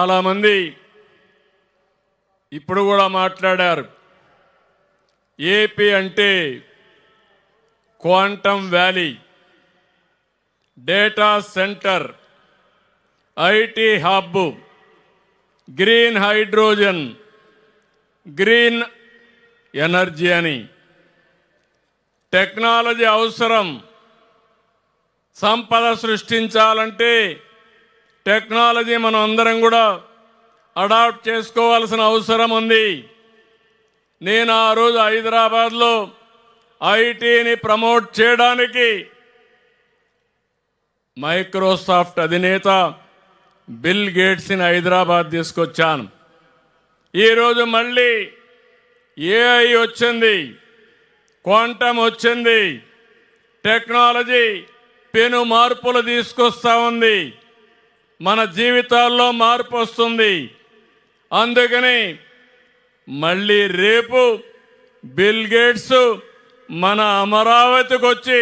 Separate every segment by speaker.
Speaker 1: చాలామంది ఇప్పుడు కూడా మాట్లాడారు. ఏపీ అంటే quantum valley, data centre, IT hub, green hydrogen, green energy అని. టెక్నాలజీ అవసరం. సంపద సృష్టించాలంటే టెక్నాలజీ మనం అందరం కూడా అడాప్ట్ చేసుకోవాల్సిన అవసరం ఉంది. నేను ఆ రోజు హైదరాబాద్లో ఐటీని ప్రమోట్ చేయడానికి మైక్రోసాఫ్ట్ అధినేత బిల్ గేట్స్ని హైదరాబాద్ తీసుకొచ్చాను. ఈరోజు మళ్ళీ ఏఐ వచ్చింది, క్వాంటమ్ వచ్చింది, టెక్నాలజీ పెను మార్పులు తీసుకొస్తా ఉంది. మన జీవితాల్లో మార్పు వస్తుంది. అందుకని మళ్ళీ రేపు బిల్ గేట్స్ మన అమరావతికి వచ్చి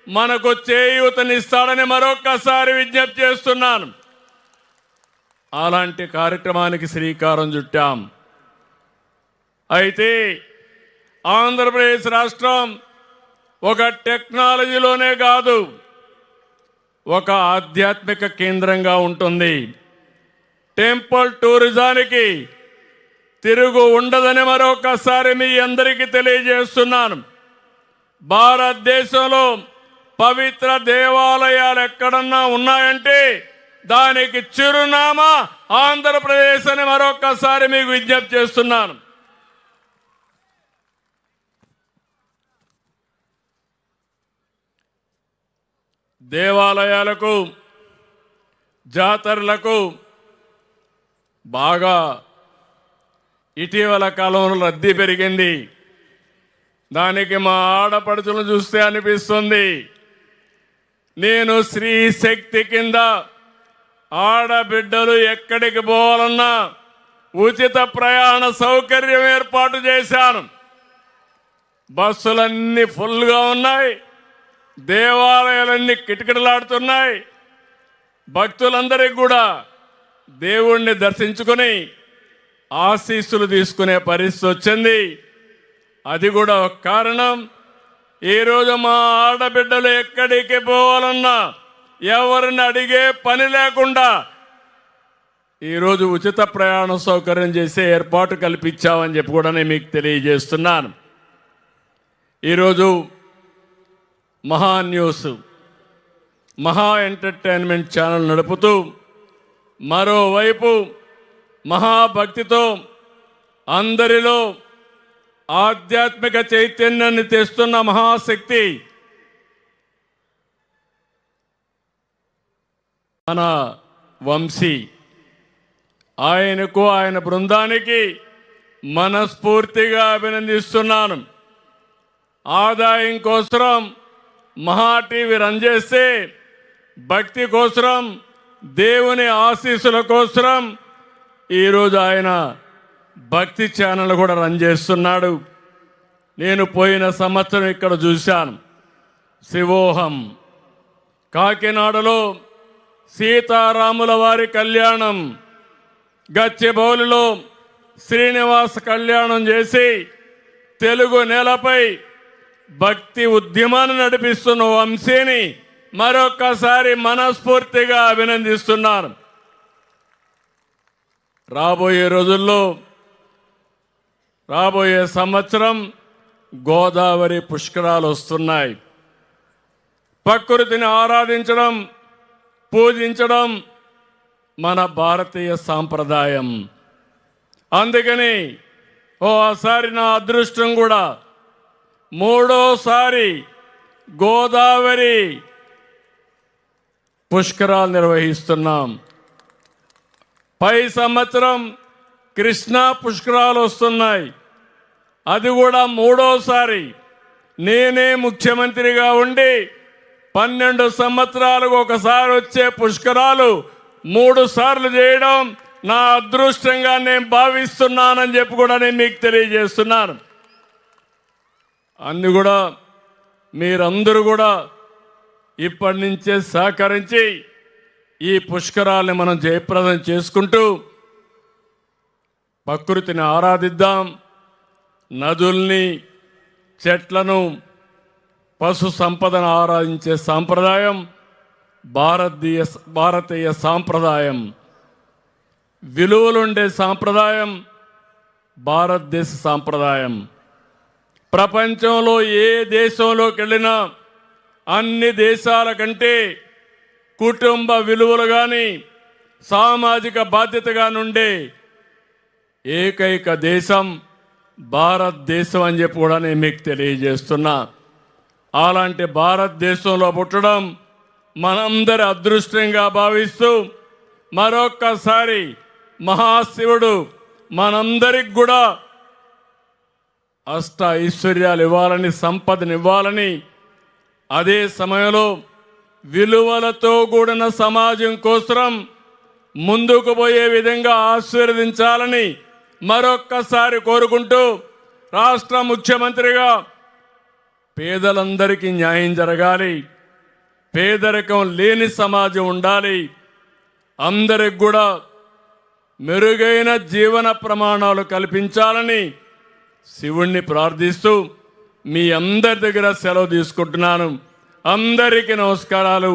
Speaker 1: మనకు చేయూతనిస్తాడని మరొక్కసారి విజ్ఞప్తి చేస్తున్నాను. అలాంటి కార్యక్రమానికి శ్రీకారం చుట్టాం. అయితే ఆంధ్రప్రదేశ్ రాష్ట్రం ఒక టెక్నాలజీలోనే కాదు, ఒక ఆధ్యాత్మిక కేంద్రంగా ఉంటుంది. టెంపుల్ టూరిజానికి తిరుగు ఉండదని మరొకసారి మీ అందరికీ తెలియజేస్తున్నాను. భారతదేశంలో పవిత్ర దేవాలయాలు ఎక్కడన్నా ఉన్నాయంటే దానికి చిరునామా ఆంధ్రప్రదేశ్ అని మరొకసారి మీకు విజ్ఞప్తి చేస్తున్నాను. దేవాలయాలకు, జాతరలకు బాగా ఇటీవల కాలంలో రద్దీ పెరిగింది. దానికి మా ఆడపడుచులను చూస్తే అనిపిస్తుంది. నేను స్త్రీ శక్తి కింద ఆడబిడ్డలు ఎక్కడికి పోవాలన్నా ఉచిత ప్రయాణ సౌకర్యం ఏర్పాటు చేశాను. బస్సులన్నీ ఫుల్గా ఉన్నాయి, దేవాలయాలన్నీ కిటకిటలాడుతున్నాయి. భక్తులందరికీ కూడా దేవుణ్ణి దర్శించుకొని ఆశీస్సులు తీసుకునే పరిస్థితి వచ్చింది. అది కూడా ఒక కారణం. ఈరోజు మా ఆడబిడ్డలు ఎక్కడికి పోవాలన్నా ఎవరిని అడిగే పని లేకుండా ఈరోజు ఉచిత ప్రయాణ సౌకర్యం చేసే ఏర్పాటు కల్పించామని చెప్పి కూడా నేను మీకు తెలియజేస్తున్నాను. ఈరోజు మహా న్యూస్, మహా ఎంటర్టైన్మెంట్ ఛానల్ నడుపుతూ మరోవైపు మహాభక్తితో అందరిలో ఆధ్యాత్మిక చైతన్యాన్ని తెస్తున్న మహాశక్తి మన వంశీ. ఆయనకు, ఆయన బృందానికి మనస్ఫూర్తిగా అభినందిస్తున్నాను. ఆదాయం కోసం మహా టీవీ రన్ చేస్తే భక్తి కోసం, దేవుని ఆశీస్సుల కోసం ఈరోజు ఆయన భక్తి ఛానల్ కూడా రన్ చేస్తున్నాడు. నేను పోయిన సంవత్సరం ఇక్కడ చూశాను. శివోహం కాకినాడలో సీతారాముల వారి కళ్యాణం, గచ్చిబౌలిలో శ్రీనివాస కళ్యాణం చేసి తెలుగు నేలపై భక్తి ఉద్యమాన్ని నడిపిస్తున్న వంశీని మరొక్కసారి మనస్ఫూర్తిగా అభినందిస్తున్నాను. రాబోయే రోజుల్లో, రాబోయే సంవత్సరం గోదావరి పుష్కరాలు వస్తున్నాయి. ప్రకృతిని ఆరాధించడం, పూజించడం మన భారతీయ సాంప్రదాయం. అందుకని ఓసారి నా అదృష్టం కూడా మూడోసారి గోదావరి పుష్కరాలు నిర్వహిస్తున్నాం. పై సంవత్సరం కృష్ణా పుష్కరాలు వస్తున్నాయి. అది కూడా మూడోసారి. నేనే ముఖ్యమంత్రిగా ఉండి 12 సంవత్సరాలకు ఒకసారి వచ్చే పుష్కరాలు 3 సార్లు చేయడం నా అదృష్టంగా నేను భావిస్తున్నానని చెప్పి కూడా నేను మీకు తెలియజేస్తున్నాను. అన్ని కూడా మీరందరూ కూడా ఇప్పటి నుంచే సహకరించి ఈ పుష్కరాల్ని మనం జయప్రదం చేసుకుంటూ ప్రకృతిని ఆరాధిద్దాం. నదుల్ని, చెట్లను, పశు సంపదను ఆరాధించే సాంప్రదాయం భారతీయ సాంప్రదాయం. విలువలుండే సాంప్రదాయం భారతదేశ సాంప్రదాయం. ప్రపంచంలో ఏ దేశంలోకి వెళ్ళినా అన్ని దేశాల కంటే కుటుంబ విలువలు కానీ సామాజిక బాధ్యతగా నుండే ఏకైక దేశం భారతదేశం అని చెప్పి కూడా నేను మీకు తెలియజేస్తున్నా. అలాంటి భారతదేశంలో పుట్టడం మనందరి అదృష్టంగా భావిస్తూ మరొక్కసారి మహాశివుడు మనందరికి కూడా అష్ట ఐశ్వర్యాలు ఇవ్వాలని, సంపదనివ్వాలని, అదే సమయంలో విలువలతో కూడిన సమాజం కోసం ముందుకు పోయే విధంగా ఆశీర్వదించాలని మరొక్కసారి కోరుకుంటూ, రాష్ట్ర ముఖ్యమంత్రిగా పేదలందరికీ న్యాయం జరగాలి, పేదరికం లేని సమాజం ఉండాలి, అందరికి కూడా మెరుగైన జీవన ప్రమాణాలు కల్పించాలని శివుణ్ణి ప్రార్థిస్తూ మీ అందరి దగ్గర సెలవు తీసుకుంటున్నాను. అందరికీ నమస్కారాలు.